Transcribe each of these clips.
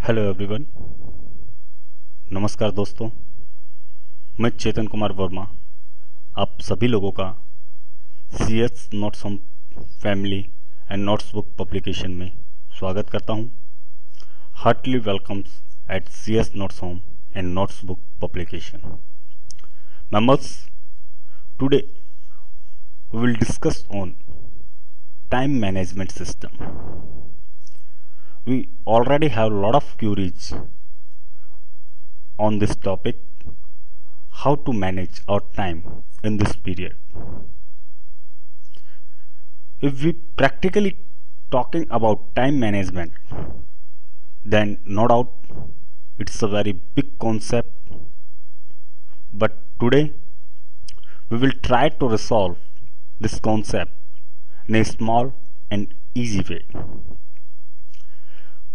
Hello everyone. नमस्कार दोस्तों, मैं चेतन कुमार वर्मा आप सभी लोगों का C S notes home family and notes book publication में स्वागत करता हूं। Heartily welcomes at C S notes home and notes book publication members. Today we will discuss on time management system. We already have a lot of queries on this topic, how to manage our time in this period. If we practically talking about time management, then no doubt it's a very big concept, but today we will try to resolve this concept in a small and easy way.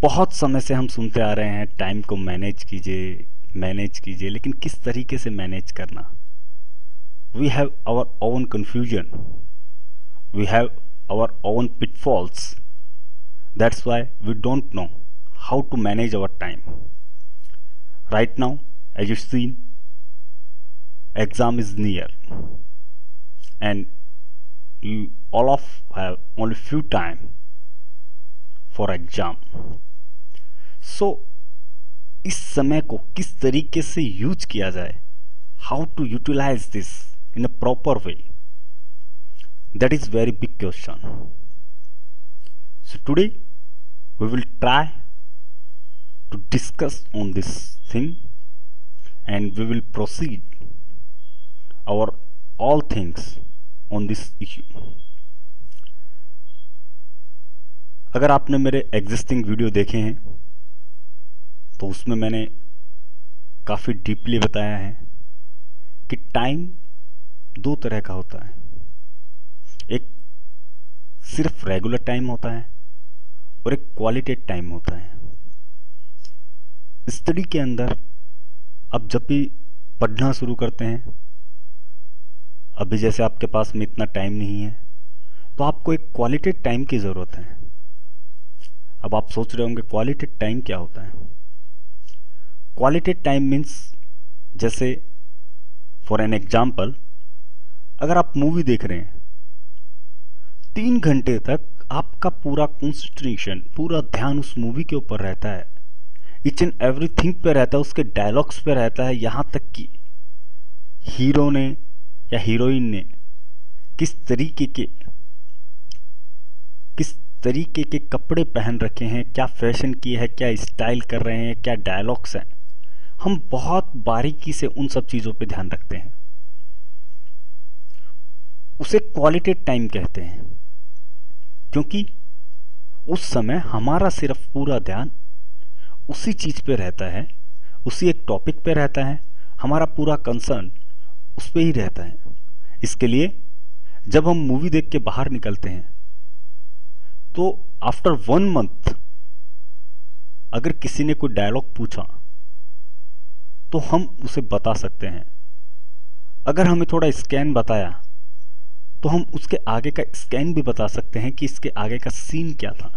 बहुत समय से हम सुनते आ रहे हैं time को manage कीजिए, लेकिन किस तरीके से मैनेज करना? We have our own confusion, we have our own pitfalls. That's why we don't know how to manage our time. Right now, as you seen, exam is near and you all of have only few time for exam. So इस समय को किस तरीके से use किया जाए, how to utilize this in a proper way, that is very big question. So today we will try to discuss on this thing and we will proceed our all things on this issue. अगर आपने मेरे existing video देखे हैं तो उसमें मैंने काफ़ी deeply बताया है कि टाइम दो तरह का होता है. एक सिर्फ रेगुलर टाइम होता है और एक क्वालिटेटिव टाइम होता है. स्टडी के अंदर आप जब भी पढ़ना शुरू करते हैं, अभी जैसे आपके पास में इतना टाइम नहीं है, तो आपको एक क्वालिटेटिव टाइम की ज़रूरत है. अब आप सोच रहे होंगे क्वालिटेटिव टाइम क्या होता है? क्वालिटेटिव टाइम मीन्स, जैसे फॉर एन एग्जाम्पल, अगर आप मूवी देख रहे हैं, 3 घंटे तक आपका पूरा कॉन्सेंट्रेशन, पूरा ध्यान उस मूवी के ऊपर रहता है, ईच एंड एवरीथिंग पे रहता है, उसके डायलॉग्स पे रहता है, यहां तक कि हीरो ने या हीरोइन ने किस तरीके के कपड़े पहन रखे हैं, क्या फैशन किए है, क्या स्टाइल कर रहे हैं, क्या डायलॉग्स हैं, हम बहुत बारीकी से उन सब चीजों पे ध्यान रखते हैं. उसे क्वालिटेटिव टाइम कहते हैं, क्योंकि उस समय हमारा सिर्फ पूरा ध्यान उसी चीज पे रहता है, उसी एक टॉपिक पे रहता है, हमारा पूरा कंसर्न उस पे ही रहता है. इसके लिए जब हम मूवी देख के बाहर निकलते हैं तो आफ्टर 1 मंथ अगर किसी ने कोई डायलॉग पूछा तो हम उसे बता सकते हैं. अगर हमें थोड़ा स्कैन बताया तो हम उसके आगे का स्कैन भी बता सकते हैं कि इसके आगे का सीन क्या था.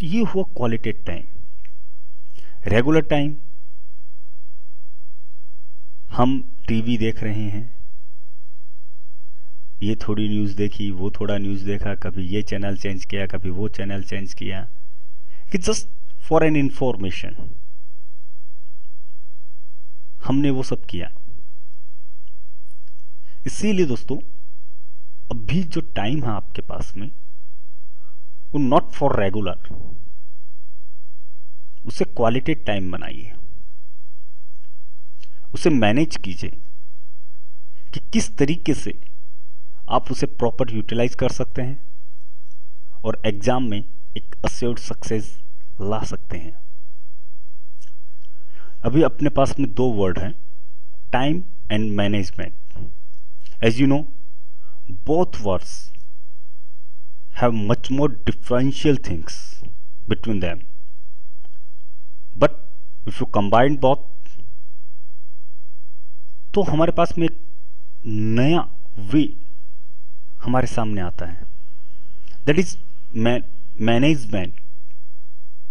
ये हुआ क्वालिटेटिव टाइम. रेगुलर टाइम, हम टीवी देख रहे हैं, ये थोड़ी न्यूज़ देखी, वो थोड़ा न्यूज़ देखा, कभी ये चैनल चेंज किया, कभी वो चैनल चेंज किया, कि जस्ट फॉर एन इंफॉर्मेशन हमने वो सब किया. इसीलिए दोस्तों, अभी जो टाइम है आपके पास में, वो नॉट फॉर रेगुलर, उसे क्वालिटेटिव टाइम बनाइए, उसे मैनेज कीजिए कि किस तरीके से आप उसे प्रॉपर यूटिलाइज कर सकते हैं और एग्जाम में एक अश्योर्ड सक्सेस ला सकते हैं. अभी अपने पास में 2 वर्ड हैं, time and management. As you know, both words have much more differential things between them, but if you combine both तो हमारे पास में एक नया वे हमारे सामने आता है. That is management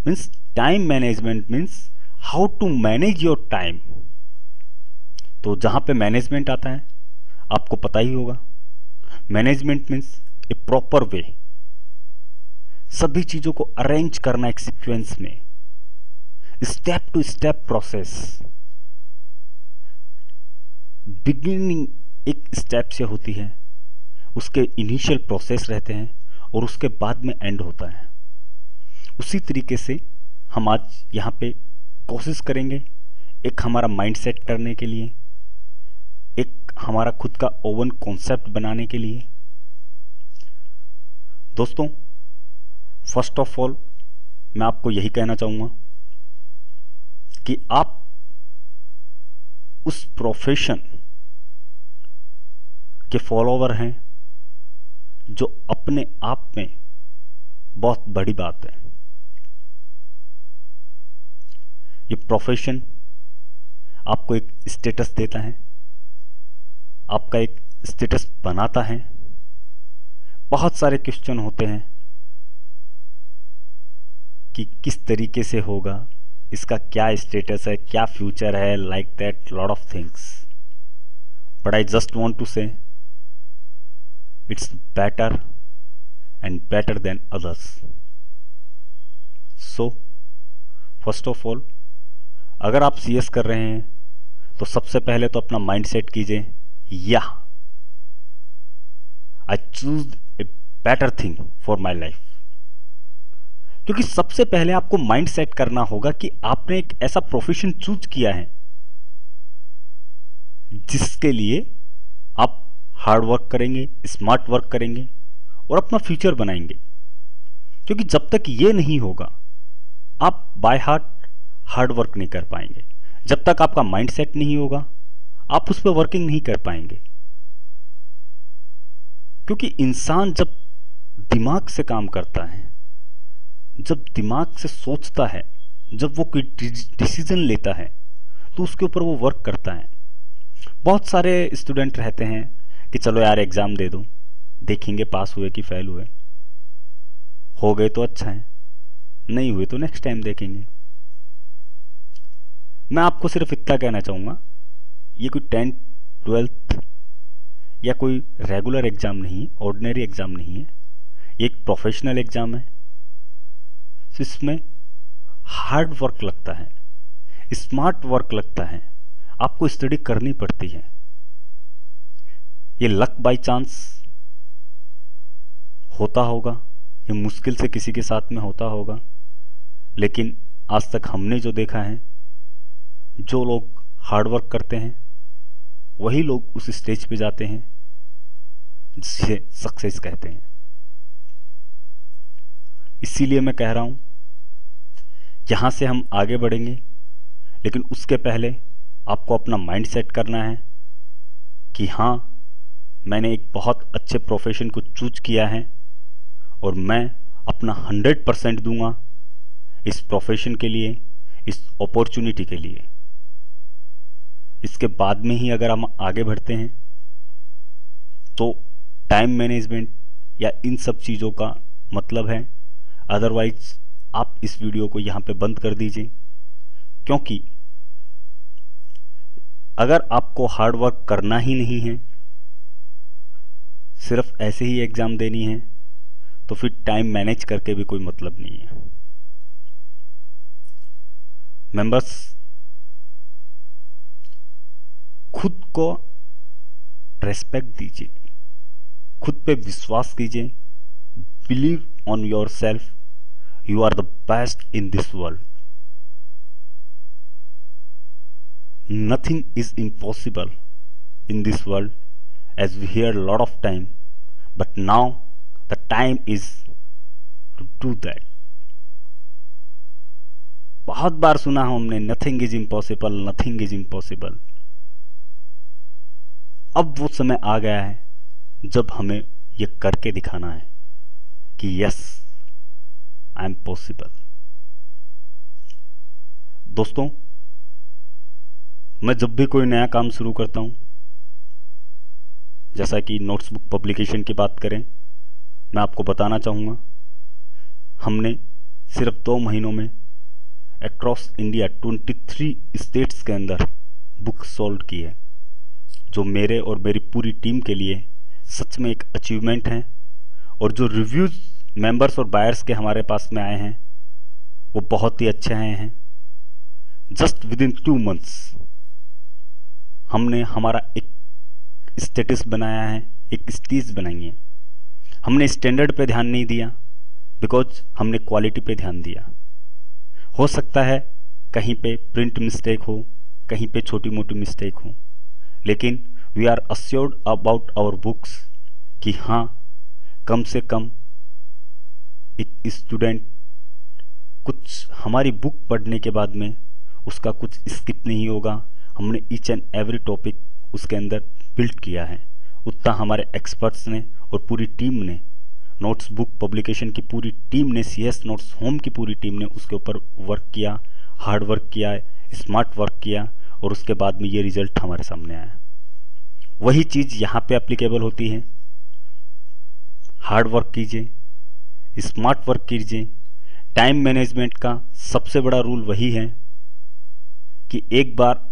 means time management means how to manage your time. तो जहां पे मैनेजमेंट आता है आपको पता ही होगा, management means a proper way, सभी चीजों को अरेंज करना एक सीक्वेंस में, step to step process. Beginning एक स्टेप से होती है, उसके इनिशियल प्रोसेस रहते हैं और उसके बाद में एंड होता है। उसी तरीके से हम आज यहां पे कोशिश करेंगे एक हमारा माइंड सेट करने के लिए, एक हमारा खुद का ओवन कॉन्सेप्ट बनाने के लिए। दोस्तों, फर्स्ट ऑफ ऑल मैं आपको यही कहना चाहूंगा कि आप उस प्रोफेशन के फॉलोवर हैं जो अपने आप में बहुत बड़ी बात है। ये प्रोफेशन आपको एक स्टेटस देता है, आपका एक स्टेटस बनाता है। बहुत सारे क्वेश्चन होते हैं कि किस तरीके से होगा, इसका क्या स्टेटस है, क्या फ्यूचर है, like that lot of things. But I just want to say it's better and better than others. So first of all, अगर आप सीएस कर रहे हैं तो सबसे पहले तो अपना माइंड सेट कीजिए, या I choose a better thing for my life. क्योंकि सबसे पहले आपको माइंड सेट करना होगा कि आपने एक ऐसा प्रोफेशन चूज किया है जिसके लिए आप हार्ड वर्क करेंगे, स्मार्ट वर्क करेंगे और अपना फ्यूचर बनाएंगे। क्योंकि जब तक ये नहीं होगा आप बाय हार्ड वर्क नहीं कर पाएंगे। जब तक आपका माइंड सेट नहीं होगा आप उस पर वर्किंग नहीं कर पाएंगे। क्योंकि इंसान जब दिमाग से काम करता है, जब दिमाग से सोचता है, जब वो कोई डिसीजन लेता है तो उसके ऊपर वो वर्क करता है। बहुत सारे स्टूडेंट रहते हैं कि चलो यार एग्जाम दे दो, देखेंगे पास हुए कि फेल हुए, हो गए तो अच्छा है, नहीं हुए तो नेक्स्ट टाइम देखेंगे। मैं आपको सिर्फ इतना कहना चाहूंगा, ये कोई 10th 12th या कोई रेगुलर एग्जाम नहीं है, ऑर्डिनरी एग्जाम नहीं है, ये एक प्रोफेशनल एग्जाम है। इसमें हार्ड वर्क लगता है, स्मार्ट वर्क लगता है, आपको स्टडी करनी पड़ती है। ये लक बाय चांस होता होगा, ये मुश्किल से किसी के साथ में होता होगा, लेकिन आज तक हमने जो देखा है, जो लोग हार्ड वर्क करते हैं वही लोग उस स्टेज पे जाते हैं जिसे सक्सेस कहते हैं। इसीलिए मैं कह रहा हूं यहां से हम आगे बढ़ेंगे, लेकिन उसके पहले आपको अपना माइंड सेट करना है कि हां, मैंने एक बहुत अच्छे प्रोफेशन को चूज किया है और मैं अपना 100% दूंगा इस प्रोफेशन के लिए, इस अपॉर्चुनिटी के लिए। इसके बाद में ही अगर हम आगे बढ़ते हैं तो टाइम मैनेजमेंट या इन सब चीज़ों का मतलब है। अदरवाइज आप इस वीडियो को यहाँ पे बंद कर दीजिए, क्योंकि अगर आपको हार्ड वर्क करना ही नहीं है, सिर्फ ऐसे ही एग्जाम देनी है, तो फिर टाइम मैनेज करके भी कोई मतलब नहीं है। मेंबर्स, खुद को रेस्पेक्ट दीजिए, खुद पे विश्वास कीजिए, believe on yourself, you are the best in this world. Nothing is impossible in this world as we hear a lot of time, but now the time is to do that. बहुत बार सुना हमने nothing is impossible, nothing is impossible. अब वो समय आ गया है जब हमें ये करके दिखाना है कि यस, आई एम पॉसिबल। दोस्तों, मैं जब भी कोई नया काम शुरू करता हूं, जैसा कि नोट्स बुक पब्लिकेशन की बात करें, मैं आपको बताना चाहूँगा, हमने सिर्फ 2 महीनों में अक्रॉस इंडिया 23 स्टेट्स के अंदर बुक सोल्ड की है, जो मेरे और मेरी पूरी टीम के लिए सच में एक अचीवमेंट है। और जो रिव्यूज मेंबर्स और बायर्स के हमारे पास में आए हैं वो बहुत ही अच्छे आए हैं। जस्ट विद इन 2 मंथ्स हमने हमारा एक स्टेटस बनाया है, एक स्टेज बनाई है। हमने स्टैंडर्ड पे ध्यान नहीं दिया, बिकॉज हमने क्वालिटी पे ध्यान दिया। हो सकता है कहीं पे प्रिंट मिस्टेक हो, कहीं पे छोटी मोटी मिस्टेक हो, लेकिन we are assured about our books कि हाँ, कम से कम एक स्टूडेंट कुछ हमारी बुक पढ़ने के बाद में उसका कुछ स्किप नहीं होगा। हमने ईच एंड एवरी टॉपिक उसके अंदर बिल्ड किया है। उतना हमारे एक्सपर्ट्स ने और पूरी टीम ने, नोट्स बुक पब्लिकेशन की पूरी टीम ने, CS नोट्स होम की पूरी टीम ने उसके ऊपर वर्क किया, हार्ड वर्क किया, स्मार्ट वर्क किया, और उसके बाद में ये रिजल्ट हमारे सामने आया। वही चीज़ यहाँ पे एप्लीकेबल होती है। हार्ड वर्क कीजिए, स्मार्ट वर्क कीजिए। टाइम मैनेजमेंट का सबसे बड़ा रूल वही है कि एक बार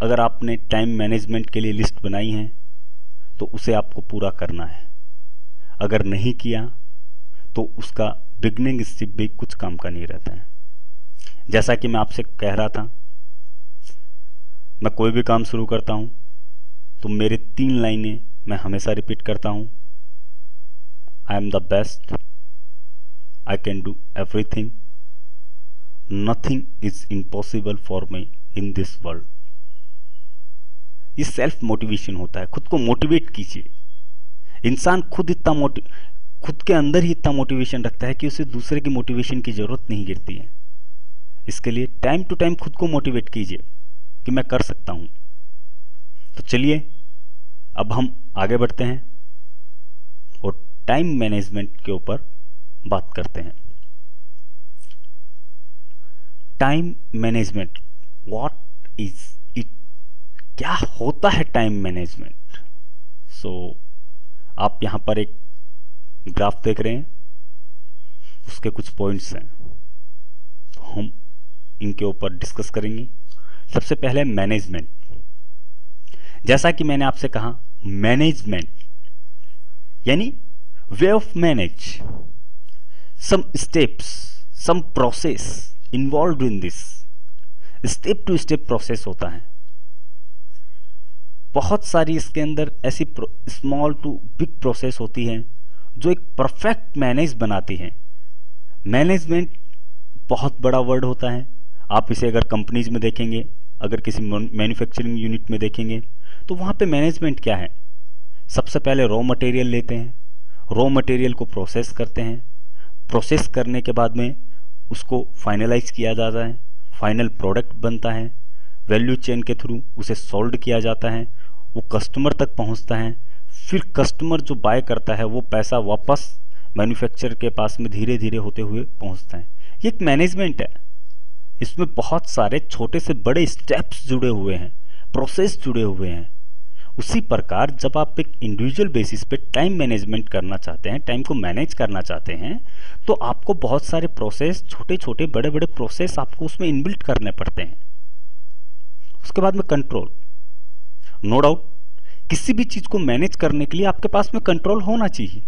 अगर आपने टाइम मैनेजमेंट के लिए लिस्ट बनाई है तो उसे आपको पूरा करना है। अगर नहीं किया तो उसका बिगनिंग स्टेप भी कुछ काम का नहीं रहता है। जैसा कि मैं आपसे कह रहा था, मैं कोई भी काम शुरू करता हूं तो मेरे 3 लाइनें मैं हमेशा रिपीट करता हूं। I am the best, I can do everything, nothing is impossible for me in this world. ये सेल्फ मोटिवेशन होता है। खुद को मोटिवेट कीजिए। इंसान खुद के अंदर ही इतना मोटिवेशन रखता है कि उसे दूसरे की मोटिवेशन की जरूरत नहीं गिरती है। इसके लिए टाइम टू टाइम खुद को मोटिवेट कीजिए कि मैं कर सकता हूं। तो चलिए अब हम आगे बढ़ते हैं और टाइम मैनेजमेंट के ऊपर बात करते हैं। Time management, what is it? क्या होता है टाइम मैनेजमेंट? आप यहां पर एक ग्राफ देख रहे हैं, उसके कुछ पॉइंट्स हैं, तो हम इनके ऊपर डिस्कस करेंगे। सबसे पहले मैनेजमेंट। जैसा कि मैंने आपसे कहा, मैनेजमेंट यानी way of manage, some steps, some process involve in this. Step to step process होता है। बहुत सारी इसके अंदर ऐसी स्मॉल टू बिग प्रोसेस होती हैं जो एक परफेक्ट मैनेज बनाती हैं। मैनेजमेंट बहुत बड़ा वर्ड होता है। आप इसे अगर कंपनीज में देखेंगे, अगर किसी मैन्युफैक्चरिंग यूनिट में देखेंगे, तो वहाँ पे मैनेजमेंट क्या है? सबसे पहले रॉ मटेरियल लेते हैं, रॉ मटेरियल को प्रोसेस करते हैं, प्रोसेस करने के बाद में उसको फाइनलाइज किया जाता है, फाइनल प्रोडक्ट बनता है, वैल्यू चेन के थ्रू उसे सोल्ड किया जाता है, वो कस्टमर तक पहुंचता है। फिर कस्टमर जो बाय करता है वो पैसा वापस मैन्युफैक्चरर के पास में धीरे धीरे होते हुए पहुंचता है। ये एक मैनेजमेंट है। इसमें बहुत सारे छोटे से बड़े स्टेप्स जुड़े हुए हैं, प्रोसेस जुड़े हुए हैं। उसी प्रकार जब आप एक इंडिविजुअल बेसिस पे टाइम मैनेजमेंट करना चाहते हैं, टाइम को मैनेज करना चाहते हैं, तो आपको बहुत सारे प्रोसेस, छोटे छोटे बड़े बड़े प्रोसेस आपको उसमें इनबिल्ट करने पड़ते हैं। उसके बाद में कंट्रोल। नो डाउट किसी भी चीज को मैनेज करने के लिए आपके पास में कंट्रोल होना चाहिए,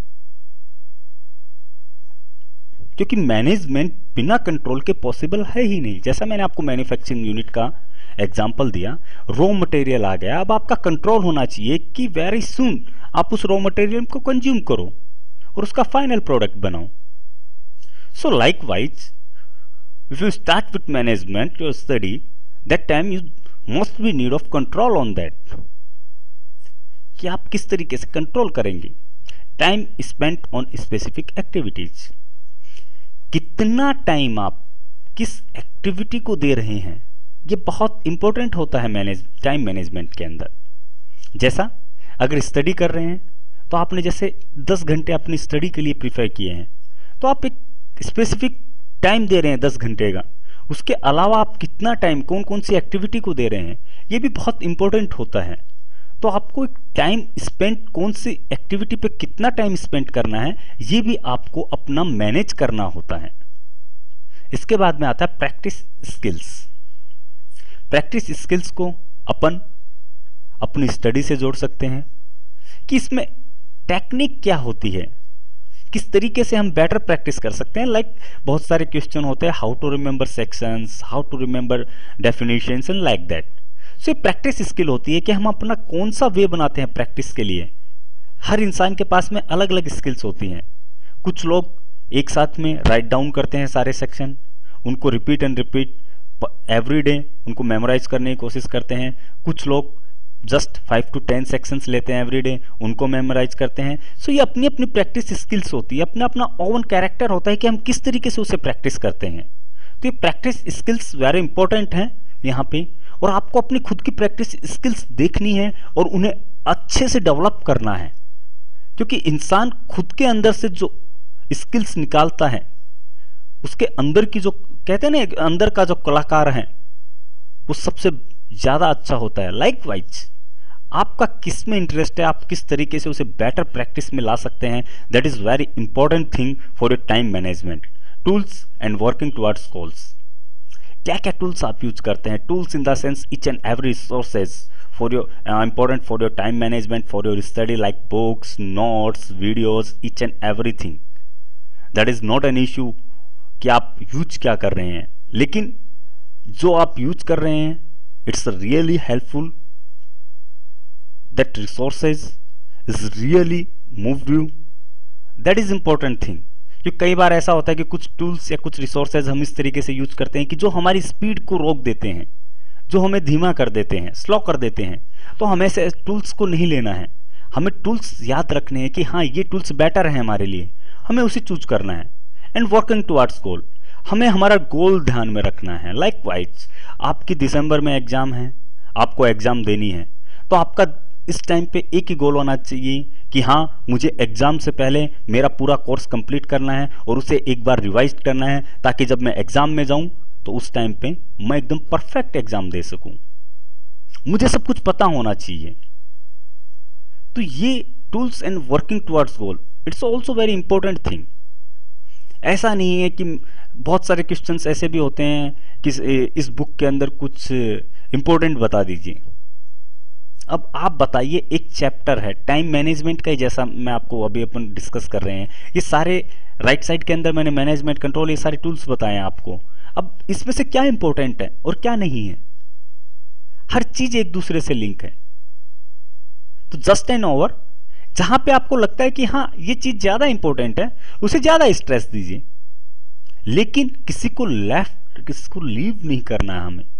क्योंकि मैनेजमेंट बिना कंट्रोल के पॉसिबल है ही नहीं। जैसा मैंने आपको मैन्युफैक्चरिंग यूनिट का एग्जांपल दिया, रॉ मटेरियल आ गया, अब आपका कंट्रोल होना चाहिए कि वेरी सून आप उस रॉ मटेरियल को कंज्यूम करो और उसका फाइनल प्रोडक्ट बनाओ। सो likewise if you start with management your study, that time you must be need of control on that, कि आप किस तरीके से कंट्रोल करेंगे। Time spent on specific activities, कितना टाइम आप किस एक्टिविटी को दे रहे हैं, ये बहुत इंपॉर्टेंट होता है टाइम मैनेजमेंट के अंदर। जैसा अगर स्टडी कर रहे हैं तो आपने जैसे 10 घंटे अपनी स्टडी के लिए प्रिफर किए हैं, तो आप एक स्पेसिफिक टाइम दे रहे हैं 10 घंटे का। उसके अलावा आप कितना टाइम कौन कौन सी एक्टिविटी को दे रहे हैं, ये भी बहुत इंपॉर्टेंट होता है। तो आपको एक टाइम स्पेंड, कौन सी एक्टिविटी पे कितना टाइम स्पेंड करना है, ये भी आपको अपना मैनेज करना होता है। इसके बाद में आता है प्रैक्टिस स्किल्स। प्रैक्टिस स्किल्स को अपन अपनी स्टडी से जोड़ सकते हैं कि इसमें टेक्निक क्या होती है, किस तरीके से हम बेटर प्रैक्टिस कर सकते हैं। लाइक बहुत सारे क्वेश्चन होते हैं, how to remember sections, how to remember definitions and like that. So ये प्रैक्टिस स्किल होती है कि हम अपना कौन सा वे बनाते हैं प्रैक्टिस के लिए। हर इंसान के पास में अलग अलग स्किल्स होती हैं। कुछ लोग एक साथ में राइट डाउन करते हैं सारे सेक्शन, उनको repeat and repeat every day उनको मेमोराइज करने की कोशिश करते हैं। कुछ लोग जस्ट 5 to 10 सेक्शंस लेते हैं एवरी डे, उनको मेमोराइज करते हैं। सो ये अपनी अपनी प्रैक्टिस स्किल्स होती है, अपना अपना ओन कैरेक्टर होता है कि हम किस तरीके से उसे प्रैक्टिस करते हैं। तो ये प्रैक्टिस स्किल्स वेरी इंपॉर्टेंट हैं यहाँ पे, और आपको अपनी खुद की प्रैक्टिस स्किल्स देखनी है और उन्हें अच्छे से डेवलप करना है, क्योंकि इंसान खुद के अंदर से जो स्किल्स निकालता है, उसके अंदर की जो कहते हैं ना, अंदर का जो कलाकार है वो सबसे ज्यादा अच्छा होता है। लाइकवाइज आपका किस में इंटरेस्ट है, आप किस तरीके से उसे बेटर प्रैक्टिस में ला सकते हैं, that is very important thing for your time management, tools and working towards goals. क्या क्या टूल्स आप यूज करते हैं? Tools in the sense each and every resources for your important for your time management, for your study, like books, notes, videos, each and everything. That is not an issue कि आप use क्या कर रहे हैं, लेकिन जो आप use कर रहे हैं it's really helpful, that resources is really moved you, that is important thing. क्योंकि कई बार ऐसा होता है कि कुछ टूल्स या कुछ रिसोर्सेज हम इस तरीके से यूज करते हैं कि जो हमारी स्पीड को रोक देते हैं, जो हमें धीमा कर देते हैं, स्लो कर देते हैं। तो हमें ऐसे टूल्स को नहीं लेना है, हमें टूल्स याद रखने हैं कि हाँ ये टूल्स बेटर है हमारे लिए, हमें उसे चूज करना है। एंड वर्किंग टुवर्ड्स गोल, हमें हमारा गोल ध्यान में रखना है। लाइकवाइज आपकी दिसंबर में एग्जाम है, आपको एग्जाम देनी है, तो आपका इस टाइम पे एक ही गोल होना चाहिए कि हाँ मुझे एग्जाम से पहले मेरा पूरा कोर्स कंप्लीट करना है और उसे एक बार रिवाइज करना है, ताकि जब मैं एग्जाम में जाऊं तो उस टाइम पे मैं एकदम परफेक्ट एग्जाम दे सकूं। मुझे सब कुछ पता होना चाहिए। तो ये tools and working towards goal, it's also very important thing. ऐसा नहीं है कि बहुत सारे क्वेश्चंस ऐसे भी होते हैं कि इस बुक के अंदर कुछ इंपॉर्टेंट बता दीजिए। अब आप बताइए, एक चैप्टर है टाइम मैनेजमेंट का, जैसा मैं आपको अभी अपन डिस्कस कर रहे हैं, ये सारे राइट साइड के अंदर मैंने मैनेजमेंट, कंट्रोल, ये सारे टूल्स बताए हैं आपको। अब इसमें से क्या इंपॉर्टेंट है और क्या नहीं है? हर चीज एक दूसरे से लिंक है। तो जस्ट एंड ओवर, जहां पे आपको लगता है कि हाँ ये चीज ज्यादा इंपॉर्टेंट है, उसे ज्यादा स्ट्रेस दीजिए, लेकिन किसी को लीव नहीं करना है।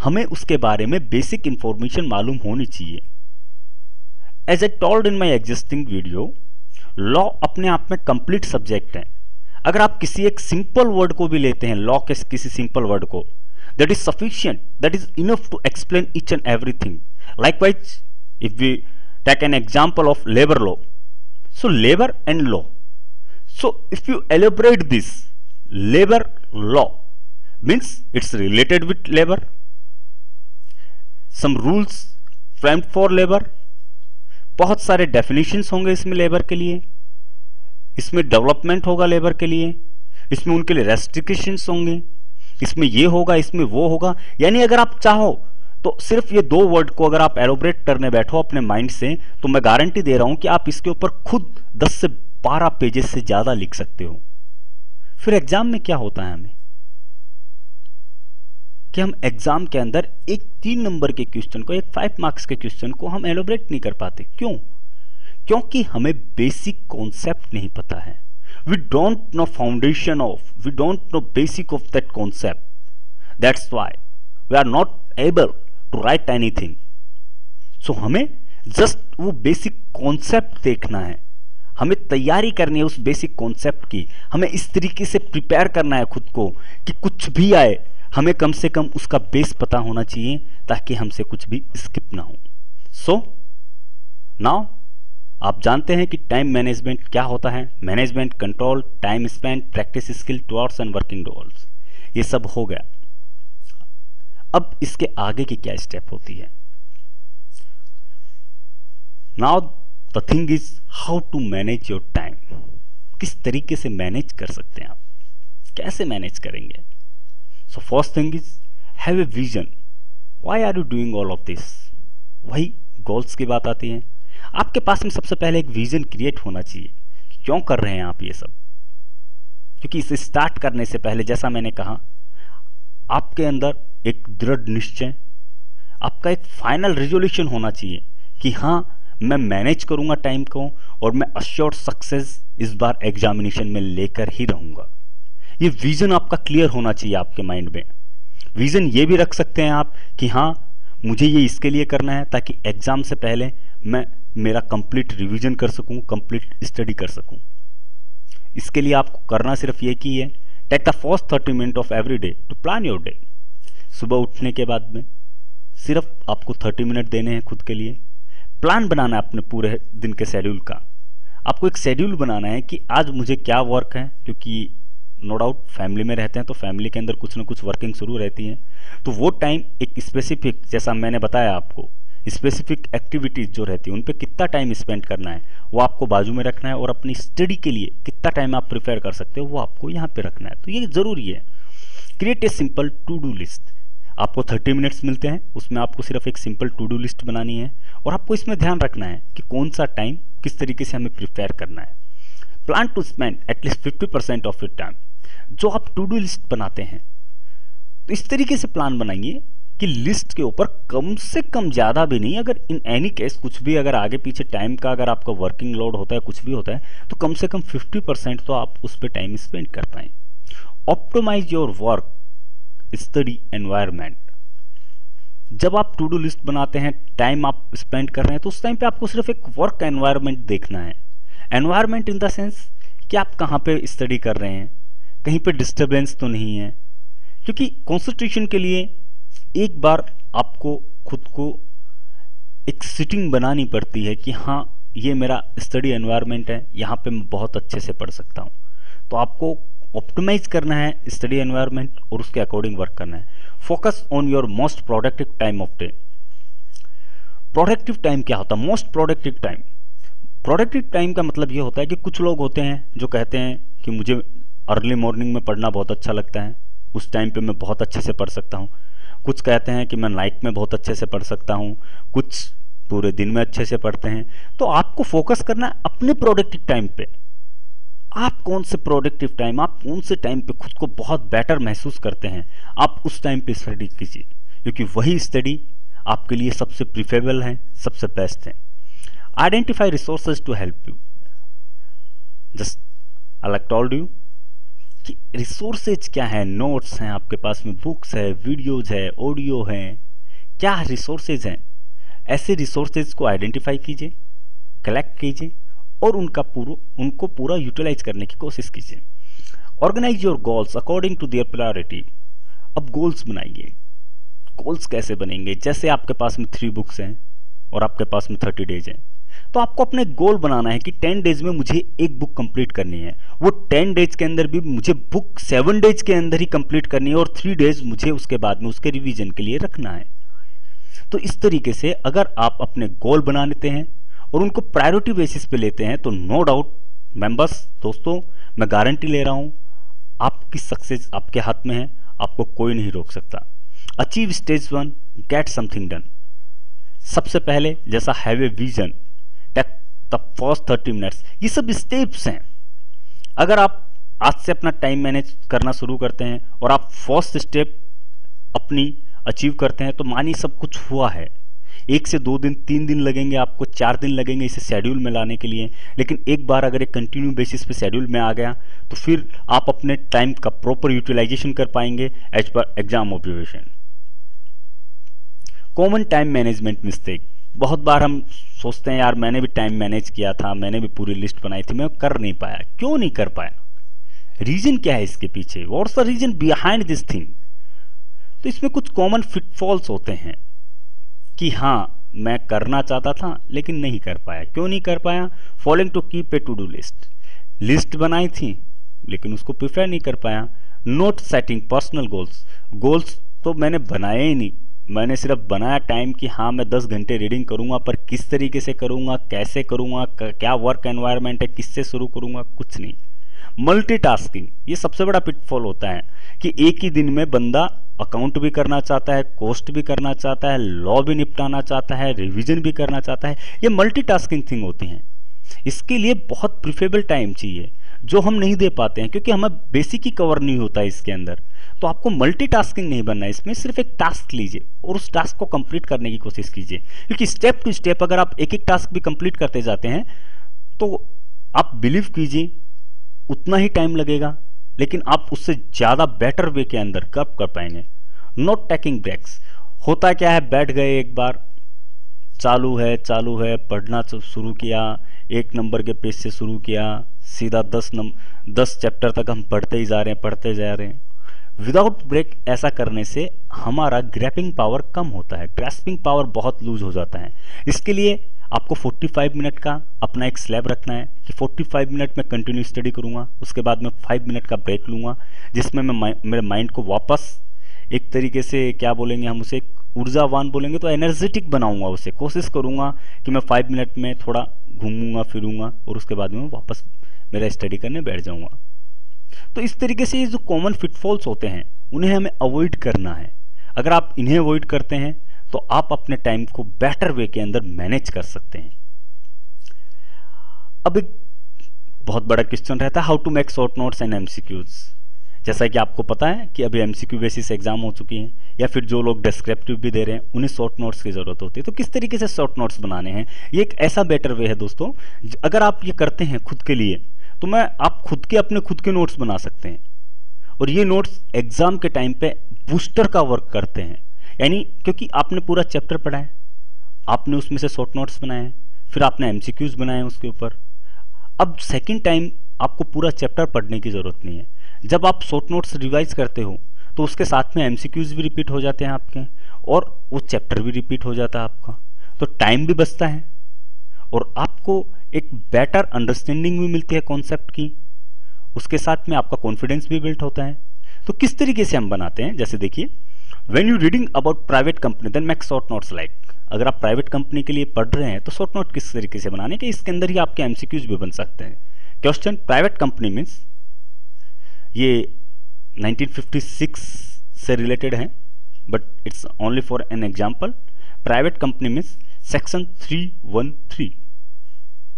हमें उसके बारे में बेसिक इंफॉर्मेशन मालूम होनी चाहिए। As a told in my existing video, law अपने आप में कंप्लीट सब्जेक्ट है। अगर आप किसी एक सिंपल वर्ड को भी लेते हैं, लॉ के किसी सिंपल वर्ड को, that is sufficient, that is enough to explain each and everything. Likewise if we take an example of labor law, so labor and law, so if you elaborate this, labor law means it's related with labor, some rules framed for labor, बहुत सारे definitions होंगे इसमें labour के लिए, इसमें development होगा labour के लिए, इसमें उनके लिए रेस्ट्रिक्शंस होंगे, इसमें ये होगा, इसमें वो होगा। यानी अगर आप चाहो तो सिर्फ ये दो वर्ड को अगर आप एलोबरेट करने बैठो अपने माइंड से, तो मैं गारंटी दे रहा हूं कि आप इसके ऊपर खुद 10 से 12 पेजेस से ज्यादा लिख सकते हो। फिर एग्जाम में क्या होता है हमें कि हम एग्जाम के अंदर एक 3 नंबर के क्वेश्चन को, एक 5 मार्क्स के क्वेश्चन को हम एलोबरेट नहीं कर पाते। क्यों? क्योंकि हमें बेसिक कॉन्सेप्ट नहीं पता है। We don't know foundation of, we don't know basic of that concept, that's why we are not able to write anything. So हमें जस्ट वो बेसिक कॉन्सेप्ट देखना है, हमें तैयारी करनी है उस बेसिक कॉन्सेप्ट की, हमें इस तरीके से प्रिपेयर करना है खुद को कि कुछ भी आए हमें कम से कम उसका बेस पता होना चाहिए, ताकि हमसे कुछ भी स्किप ना हो। सो नाउ आप जानते हैं कि टाइम मैनेजमेंट क्या होता है। Management, control, time spend, practice skill, towards and working goals, ये सब हो गया। अब इसके आगे की क्या स्टेप होती है? Now the thing is how to manage your time. किस तरीके से मैनेज कर सकते हैं आप? कैसे मैनेज करेंगे? So first thing is have a vision, why are you doing all of this. वही गोल्स की बात आती है। आपके पास में सबसे पहले एक विजन क्रिएट होना चाहिए, क्यों कर रहे हैं आप ये सब। क्योंकि इसे स्टार्ट करने से पहले, जैसा मैंने कहा, आपके अंदर एक दृढ़ निश्चय, आपका एक फाइनल रिजोल्यूशन होना चाहिए कि हाँ, मैं मैनेज करूंगा टाइम को और मैं अश्योर्ड सक्सेस इस बार एग्जामिनेशन में लेकर ही रहूंगा। ये विजन आपका क्लियर होना चाहिए आपके माइंड में। विजन ये भी रख सकते हैं आप कि हाँ, मुझे ये इसके लिए करना है ताकि एग्जाम से पहले मैं मेरा कंप्लीट रिवीजन कर सकूं, कंप्लीट स्टडी कर सकूं। इसके लिए आपको करना सिर्फ ये की है, take the first 30 minute of every day to plan your day. सुबह उठने के बाद में सिर्फ आपको 30 मिनट देने हैं खुद के लिए। प्लान बनाना है अपने पूरे दिन के शेड्यूल का। आपको एक शेड्यूल बनाना है कि आज मुझे क्या वर्क है, क्योंकि नो डाउट फैमिली में रहते हैं तो फैमिली के अंदर कुछ ना कुछ वर्किंग शुरू रहती है। तो वो टाइम एक स्पेसिफिक, जैसा मैंने बताया आपको, स्पेसिफिक एक्टिविटीज जो रहती है उन पे कितना टाइम स्पेंड करना है वो आपको बाजू में रखना है, और अपनी स्टडी के लिए कितना टाइम आप प्रिपेयर कर सकते हो वो आपको यहाँ पे रखना है। तो ये जरूरी है। Create a simple to do list. आपको 30 मिनट्स मिलते हैं, उसमें आपको सिर्फ एक सिंपल टू डू लिस्ट बनानी है, और आपको इसमें ध्यान रखना है कि कौन सा टाइम किस तरीके से हमें प्रिपेयर करना है। Plan to spend at least 50% of your time. जो आप टू डू लिस्ट बनाते हैं तो इस तरीके से प्लान बनाइए कि लिस्ट के ऊपर कम से कम, ज्यादा भी नहीं, अगर इन एनी केस कुछ भी अगर आगे पीछे टाइम का अगर आपका वर्किंग लोड होता है, कुछ भी होता है, तो कम से कम 50% तो आप उस पर टाइम स्पेंड कर पाए। Optimize your work study environment. जब आप टू डू लिस्ट बनाते हैं, टाइम आप स्पेंड कर रहे हैं, तो उस टाइम पे आपको सिर्फ एक वर्क एनवायरमेंट देखना है। एनवायरमेंट इन द सेंस कि आप कहाँ पे स्टडी कर रहे हैं, कहीं पे डिस्टरबेंस तो नहीं है, क्योंकि कॉन्सेंट्रेशन के लिए एक बार आपको खुद को एक सिटिंग बनानी पड़ती है कि हाँ, ये मेरा स्टडी एनवायरनमेंट है, यहाँ पे मैं बहुत अच्छे से पढ़ सकता हूँ। तो आपको ऑप्टिमाइज करना है स्टडी एनवायरनमेंट और उसके अकॉर्डिंग वर्क करना है। Focus on your most productive time of day. Productive time क्या होता है? Most productive time. Productive time का मतलब ये होता है कि कुछ लोग होते हैं जो कहते हैं कि मुझे अर्ली मॉर्निंग में पढ़ना बहुत अच्छा लगता है, उस टाइम पे मैं बहुत अच्छे से पढ़ सकता हूँ। कुछ कहते हैं कि मैं नाइट में बहुत अच्छे से पढ़ सकता हूँ, कुछ पूरे दिन में अच्छे से पढ़ते हैं। तो आपको फोकस करना है अपने प्रोडक्टिव टाइम पे। आप कौन से प्रोडक्टिव टाइम, आप कौन से टाइम पे खुद को बहुत बेटर महसूस करते हैं, आप उस टाइम पे स्टडी कीजिए, क्योंकि वही स्टडी आपके लिए सबसे प्रिफरेबल है, सबसे बेस्ट है। Identify resources to help you. Just I like told you कि रिसोर्सेज क्या है। नोट्स हैं आपके पास में, बुक्स है, वीडियोज है, ऑडियो है, क्या रिसोर्सेज हैं। ऐसे रिसोर्सेज को आइडेंटिफाई कीजिए, कलेक्ट कीजिए और उनको पूरा यूटिलाइज करने की कोशिश कीजिए। Organize your goals according to their priority. अब गोल्स बनाइए। गोल्स कैसे बनेंगे? जैसे आपके पास में 3 बुक्स हैं और आपके पास में 30 डेज हैं, तो आपको अपने गोल बनाना है कि 10 डेज में मुझे एक बुक कंप्लीट करनी है। वो 10 डेज के अंदर भी मुझे बुक 7 डेज के अंदर ही कंप्लीट करनी है, और 3 डेज मुझे उसके बाद में उसके रिवीजन के लिए रखना है। तो इस तरीके से अगर आप अपने गोल बना लेते हैं और उनको प्रायोरिटी बेसिस पे लेते हैं, तो नो डाउट मेंबर्स, दोस्तों, मैं गारंटी ले रहा हूं आपकी सक्सेस आपके हाथ में है, आपको कोई नहीं रोक सकता। Achieve stage 1, get something done. सबसे पहले जैसा have a vision, take the first 30 minutes, ये सब स्टेप्स हैं। अगर आप आज से अपना टाइम मैनेज करना शुरू करते हैं और आप फर्स्ट स्टेप अपनी अचीव करते हैं, तो मानिए सब कुछ हुआ है। 1 से 2 दिन, 3 दिन लगेंगे, आपको 4 दिन लगेंगे इसे शेड्यूल में लाने के लिए, लेकिन एक बार अगर एक कंटिन्यू बेसिस पे शेड्यूल में आ गया तो फिर आप अपने टाइम का प्रॉपर यूटिलाइजेशन कर पाएंगे as per exam observation. Common time management mistake. बहुत बार हम सोचते हैं यार मैंने भी टाइम मैनेज किया था, मैंने भी पूरी लिस्ट बनाई थी, मैं कर नहीं पाया। क्यों नहीं कर पाया? रीजन क्या है इसके पीछे? What's the reason behind this thing? तो इसमें कुछ कॉमन फिटफॉल्स होते हैं कि हाँ, मैं करना चाहता था लेकिन नहीं कर पाया। क्यों नहीं कर पाया? Following to keep a to do list. List बनाई थी लेकिन उसको प्रिफेयर नहीं कर पाया। Not setting personal goals. Goals तो मैंने बनाए ही नहीं, मैंने सिर्फ बनाया टाइम कि हाँ मैं 10 घंटे रीडिंग करूंगा, पर किस तरीके से करूंगा, कैसे करूंगा, क्या वर्क एनवायरनमेंट है, किससे शुरू करूंगा, कुछ नहीं। मल्टीटास्किंग, ये सबसे बड़ा पिटफॉल होता है कि एक ही दिन में बंदा अकाउंट भी करना चाहता है, कॉस्ट भी करना चाहता है, लॉ भी निपटाना चाहता है, रिवीजन भी करना चाहता है। ये मल्टीटास्किंग थिंग होती हैं। इसके लिए बहुत प्रिफरेबल टाइम चाहिए जो हम नहीं दे पाते हैं, क्योंकि हमें बेसिक ही कवर नहीं होता है इसके अंदर। तो आपको मल्टीटास्किंग नहीं बनना है, इसमें सिर्फ एक टास्क लीजिए और उस टास्क को कंप्लीट करने की कोशिश कीजिए, क्योंकि स्टेप टू स्टेप अगर आप एक एक टास्क भी कंप्लीट करते जाते हैं तो आप बिलीव कीजिए उतना ही टाइम लगेगा, लेकिन आप उससे ज्यादा बेटर वे के अंदर कब कर पाएंगे। Not taking breaks. होता क्या है, बैठ गए एक बार, चालू है पढ़ना शुरू किया, 1 नंबर के पेज से शुरू किया, सीधा 10 चैप्टर तक हम पढ़ते ही जा रहे हैं विदाउट ब्रेक। ऐसा करने से हमारा ग्रैपिंग पावर कम होता है, ग्रैस्पिंग पावर बहुत लूज हो जाता है। इसके लिए आपको 45 मिनट का अपना एक स्लैब रखना है कि 45 मिनट में कंटिन्यू स्टडी करूंगा, उसके बाद मैं 5 मिनट का ब्रेक लूंगा, जिसमें मैं मेरे माइंड को वापस एक तरीके से क्या बोलेंगे हम उसे, ऊर्जावान बोलेंगे तो एनर्जेटिक बनाऊंगा उसे। कोशिश करूंगा कि मैं 5 मिनट में थोड़ा घूमूंगा फिरूंगा और उसके बाद में वापस मेरा स्टडी करने बैठ जाऊंगा। तो इस तरीके से ये जो कॉमन फिटफॉल्स होते हैं उन्हें हमें अवॉइड करना है। अगर आप इन्हें अवॉइड करते हैं तो आप अपने टाइम को बेटर वे के अंदर मैनेज कर सकते हैं। अब एक बहुत बड़ा क्वेश्चन रहता है, how to make short notes and MCQs. जैसा कि आपको पता है कि अभी एमसीक्यू बेसिस एग्जाम हो चुकी है, या फिर जो लोग डिस्क्रिप्टिव भी दे रहे हैं उन्हें शॉर्ट नोट्स की जरूरत होती है। तो किस तरीके से शॉर्ट नोट्स बनाने हैं, ये एक ऐसा बेटर वे है दोस्तों। अगर आप ये करते हैं खुद के लिए तो आप अपने खुद के नोट्स बना सकते हैं, और ये नोट्स एग्जाम के टाइम पे बूस्टर का वर्क करते हैं। यानी क्योंकि आपने पूरा चैप्टर पढ़ा है, आपने उसमें से शॉर्ट नोट्स बनाए हैं, फिर आपने एमसीक्यूज बनाए उसके ऊपर। अब सेकंड टाइम आपको पूरा चैप्टर पढ़ने की जरूरत नहीं है। जब आप शॉर्ट नोट्स रिवाइज करते हो तो उसके साथ में एमसीक्यूज भी रिपीट हो जाते हैं आपके, और वो चैप्टर भी रिपीट हो जाता है आपका, तो टाइम भी बचता है और आपको एक बेटर अंडरस्टैंडिंग भी मिलती है कॉन्सेप्ट की। उसके साथ में आपका कॉन्फिडेंस भी बिल्ड होता है। तो किस तरीके से हम बनाते हैं, जैसे देखिए, when you reading about private company then make short notes like. अगर आप प्राइवेट कंपनी के लिए पढ़ रहे हैं तो शॉर्ट नोट किस तरीके से बनाने के, इसके अंदर ही आपके एमसीक्यूज भी बन सकते हैं। क्वेश्चन, प्राइवेट कंपनी मीन्स, ये 1956 से रिलेटेड है but it's only for an example. Private company means section 313,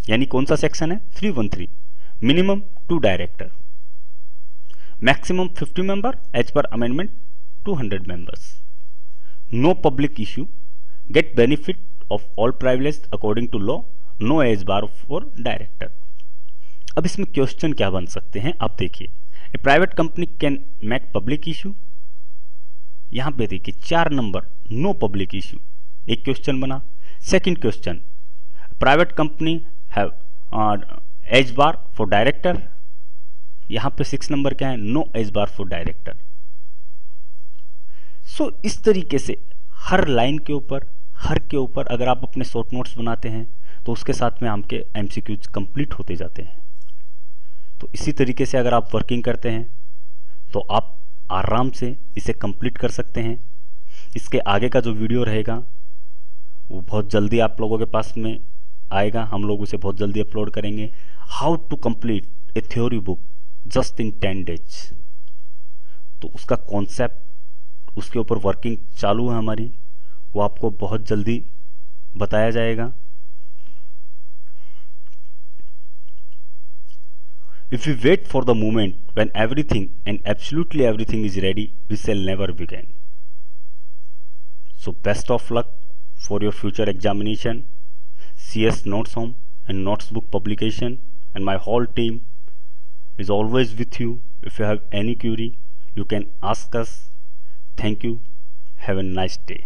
यानी कौन सा सेक्शन है, 313। Minimum 2 director, maximum 50 member, as per amendment 200 members. No public issue. Get benefit of all privilege according to law. No age bar for director. अब इसमें question क्या बन सकते हैं, आप देखिए। A private company can make public issue. यहां पे देखिए 4 नंबर, नो पब्लिक इशू, एक क्वेश्चन बना। Second question, private company have age bar for director. यहां पे 6 नंबर क्या है, no age bar for director. So इस तरीके से हर लाइन के ऊपर, हर के ऊपर अगर आप अपने शॉर्ट नोट्स बनाते हैं तो उसके साथ में आपके एमसीक्यूज कंप्लीट होते जाते हैं। तो इसी तरीके से अगर आप वर्किंग करते हैं तो आप आराम से इसे कंप्लीट कर सकते हैं। इसके आगे का जो वीडियो रहेगा वो बहुत जल्दी आप लोगों के पास में आएगा, हम लोग उसे बहुत जल्दी अपलोड करेंगे। How to complete a theory book just in 10 days। तो उसका कॉन्सेप्ट, उसके ऊपर वर्किंग चालू है हमारी, वो आपको बहुत जल्दी बताया जाएगा। If we wait for the moment when everything and absolutely everything is ready, we shall never begin. So best of luck for your future examination. CS Notes Home and Notes Book publication, and my whole team is always with you. If you have any query, you can ask us. Thank you. Have a nice day.